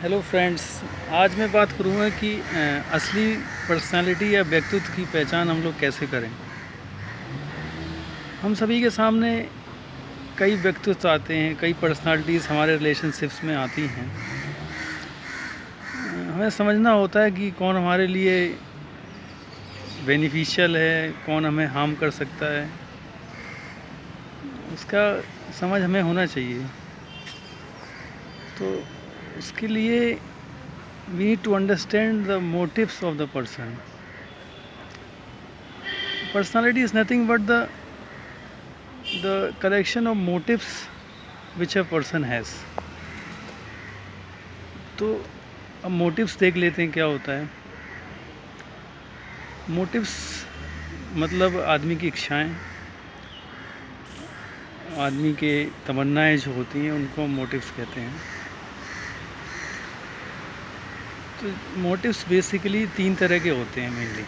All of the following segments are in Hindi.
Hello friends. आज मैं बात करूँगा कि असली पर्सनालिटी या व्यक्तित्व की पहचान हम लोग कैसे करें। हम सभी के सामने कई व्यक्तित्व आते हैं, कई पर्सनालिटीज़ हमारे रिलेशनशिप्स में आती हैं। हमें समझना होता है कि कौन हमारे लिए बेनिफिशियल है, कौन हमें हार्म कर सकता है। उसका समझ हमें होना चाहिए। तो उसके लिए we need to understand the motives of the person. Personality is nothing but the collection of motives which a person has. तो अब मोटिव्स देख लेते हैं क्या होता है। मोटिव्स मतलब आदमी की इच्छाएं, आदमी के तमन्नाएं जो होती हैं उनको मोटिव्स कहते हैं। तो मोटिव्स बेसिकली 3 तरह के होते हैं mainly: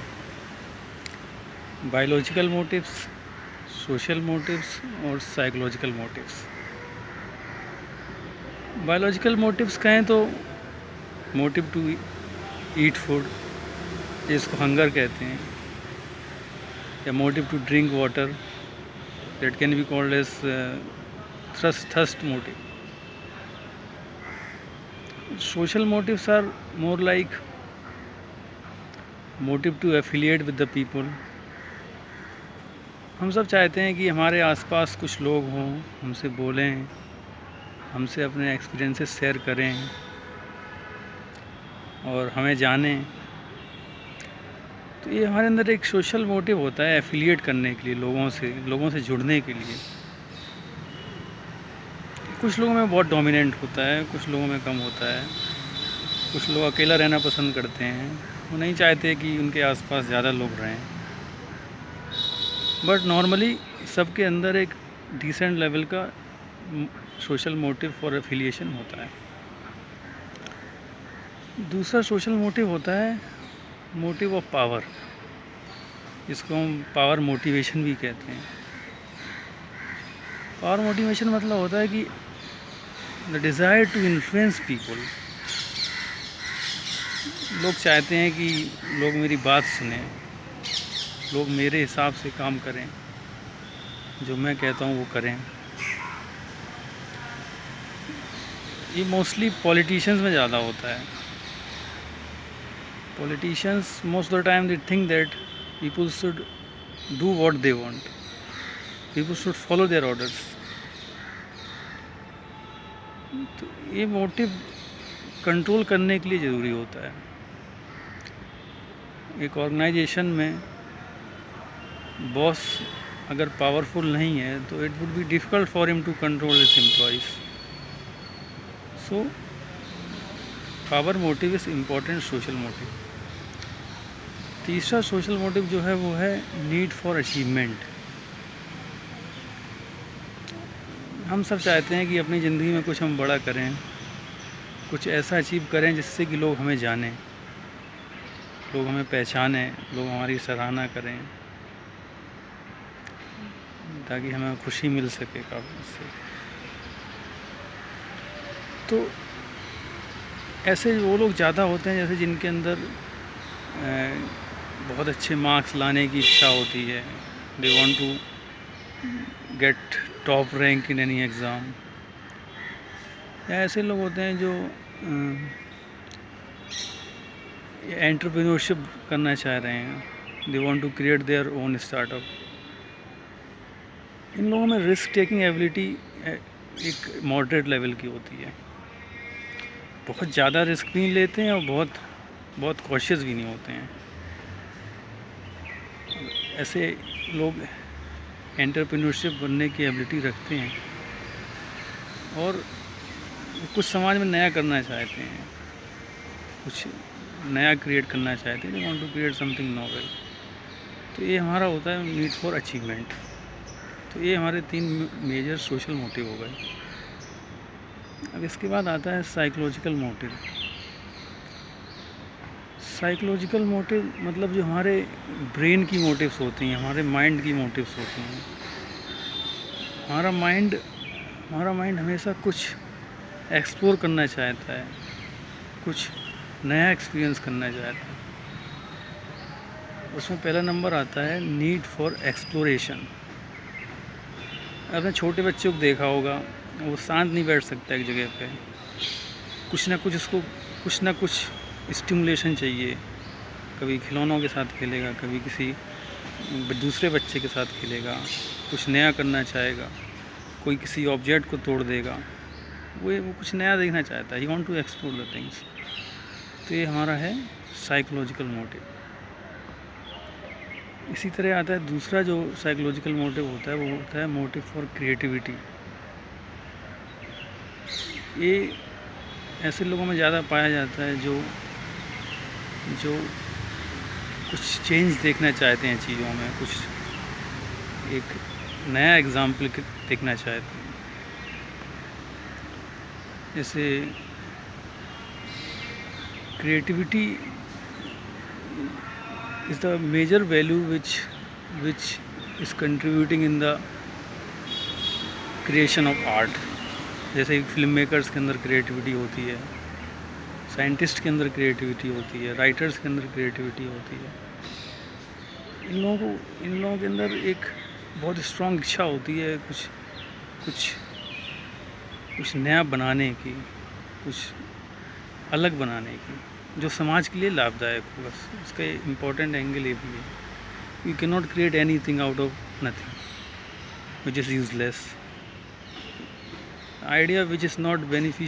biological motives, social motives और साइकोलॉजिकल मोटिव्स। बायोलॉजिकल मोटिव्स कहें तो मोटिव टू ईट फूड, जिसको हंगर कहते हैं, या motive to drink water, that can be called as thirst motive. Social motives are more like motive to affiliate with the people. हम सब चाहते हैं कि हमारे आसपास कुछ लोग हों, हमसे बोलें, हमसे अपने एक्सपीरियंसेस शेयर करें और हमें जानें। तो ये हमारे अंदर एक सोशल मोटिव होता है, एफिलिएट करने के लिए, लोगों से जुड़ने के लिए। कुछ लोगों में बहुत डोमिनेंट होता है, कुछ लोगों में कम होता है। कुछ लोग अकेला रहना पसंद करते हैं, वो नहीं चाहते कि उनके आसपास ज़्यादा लोग रहें। बट नॉर्मली सबके अंदर एक डिसेंट लेवल का सोशल मोटिव फॉर एफिलिएशन होता है। दूसरा सोशल मोटिव होता है मोटिव ऑफ पावर, इसको हम पावर मोटिवेशन भी कहते हैं। पावर मोटिवेशन मतलब होता है कि the desire to influence people. लोग चाहते हैं कि लोग मेरी बात सुने, लोग मेरे हिसाब से काम करें, जो मैं कहता हूँ वो करें। ये मोस्टली पॉलिटिशियंस में ज़्यादा होता है। Politicians most of the time they think that people should do what they want, people should follow their orders. तो ये मोटिव कंट्रोल करने के लिए ज़रूरी होता है। एक ऑर्गेनाइजेशन में बॉस अगर पावरफुल नहीं है तो it would be difficult for him to control his employees. So power motive is important social motive. तीसरा सोशल मोटिव जो है वो है नीड फॉर अचीवमेंट। हम सब चाहते हैं कि अपनी ज़िंदगी में कुछ हम बड़ा करें, कुछ ऐसा अचीव करें जिससे कि लोग हमें जानें, लोग हमें पहचानें, लोग हमारी सराहना करें, ताकि हमें खुशी मिल सके काफ़ी उससे। तो ऐसे वो लोग ज़्यादा होते हैं जैसे जिनके अंदर बहुत अच्छे मार्क्स लाने की इच्छा होती है, they want to get top rank in any exam. या ऐसे लोग होते हैं जो एंटरप्रेन्योरशिप करना चाह रहे हैं, they want to create their own startup. इन लोगों में रिस्क टेकिंग एबिलिटी एक मॉडरेट लेवल की होती है। बहुत ज़्यादा रिस्क भी नहीं लेते हैं और बहुत कॉशियस भी नहीं होते हैं। ऐसे लोग एंटरप्रेन्योरशिप बनने की एबिलिटी रखते हैं और कुछ समाज में नया करना चाहते हैं, कुछ नया क्रिएट करना चाहते हैं, they want to create something novel. तो ये हमारा होता है नीड फॉर अचीवमेंट। तो ये हमारे 3 मेजर सोशल मोटिव हो गए। अब इसके बाद आता है साइकोलॉजिकल मोटिव। साइकोलॉजिकल मोटिव मतलब जो हमारे ब्रेन की मोटिव्स होती हैं, हमारे माइंड की मोटिव्स होती हैं। हमारा माइंड हमेशा कुछ एक्सप्लोर करना चाहता है, कुछ नया एक्सपीरियंस करना चाहता है। उसमें पहला नंबर आता है नीड फॉर एक्सप्लोरेशन। आपने छोटे बच्चों को देखा होगा, वो शांत नहीं बैठ सकता एक जगह पे, कुछ ना कुछ उसको कुछ ना कुछ स्टिमुलेशन चाहिए। कभी खिलौनों के साथ खेलेगा, कभी किसी दूसरे बच्चे के साथ खेलेगा, कुछ नया करना चाहेगा, कोई किसी ऑब्जेक्ट को तोड़ देगा, वो कुछ नया देखना चाहता है। He want to explore the things. तो ये हमारा है साइकोलॉजिकल मोटिव। इसी तरह आता है दूसरा जो साइकोलॉजिकल मोटिव होता है, वो होता है मोटिव फॉर क्रिएटिविटी। ये ऐसे लोगों में ज़्यादा पाया जाता है जो कुछ चेंज देखना चाहते हैं चीज़ों में, कुछ एक नया एग्जाम्पल देखना चाहते हैं। जैसे creativity is the major value which is contributing in the creation of art। जैसे फिल्म मेकर्स के अंदर क्रिएटिविटी होती है, साइंटिस्ट के अंदर क्रिएटिविटी होती है, राइटर्स के अंदर क्रिएटिविटी होती है। इन लोगों के अंदर एक बहुत स्ट्रॉन्ग इच्छा होती है कुछ नया बनाने की, कुछ अलग बनाने की, जो समाज के लिए लाभदायक हो। बस उसका इम्पोर्टेंट एंगल ये भी है, you can not create anything out of nothing which is useless. Idea which is not beneficial